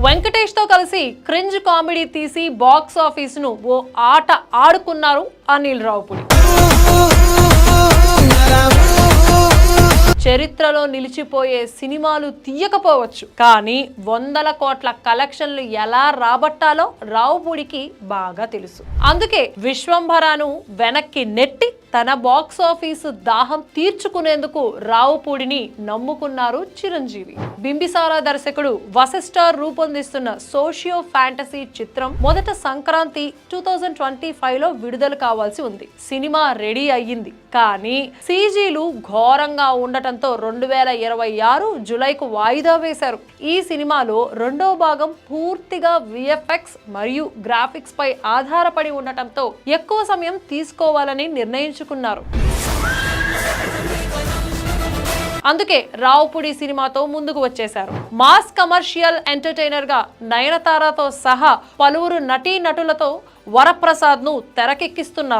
వెంకటేష్ తో కలిసి cringe comedy తీసి బాక్స్ ఆఫీస్ ను ఓ ఆట ఆడుకున్నారు అనిల్ రావుపూడి. చరిత్రలో నిలిచిపోయే సినిమాలు తీయకపోవచ్చు, కానీ వందల కోట్ల కలెక్షన్లు ఎలా రాబట్టాలో రావుపూడికి బాగా తెలుసు. అందుకే విశ్వంభరాను వెనక్కి నెట్టి తన బాక్స్ ఆఫీసు దాహం తీర్చుకునేందుకు రావుపూడిని నమ్ముకున్నారు చిరంజీవి. బింబిసారా దర్శకుడు వశిష్ఠ రూపొందిస్తున్న సోషియో ఫ్యాంటసీ చిత్రం మొదట సంక్రాంతి 2025లో విడుదల కావాల్సి ఉంది. సినిమా రెడీ అయ్యింది, కానీ సీజీలు ఘోరంగా ఉండటంతో 2026 జూలైకు వాయిదా వేశారు. ఈ సినిమాలో రెండో భాగం పూర్తిగా విఎఫ్ఎక్స్ మరియు గ్రాఫిక్స్ పై ఆధారపడి ఉండటంతో ఎక్కువ సమయం తీసుకోవాలని నిర్ణయించుకున్నారు. అందుకే రావుపూడి సినిమాతో ముందుకు వచ్చేశారు. మాస్ కమర్షియల్ ఎంటర్టైనర్ గా నయనతారతో సహా పలువురు నటీనటులతో వరప్రసాద్ ను తెరకెక్కిస్తున్నారు.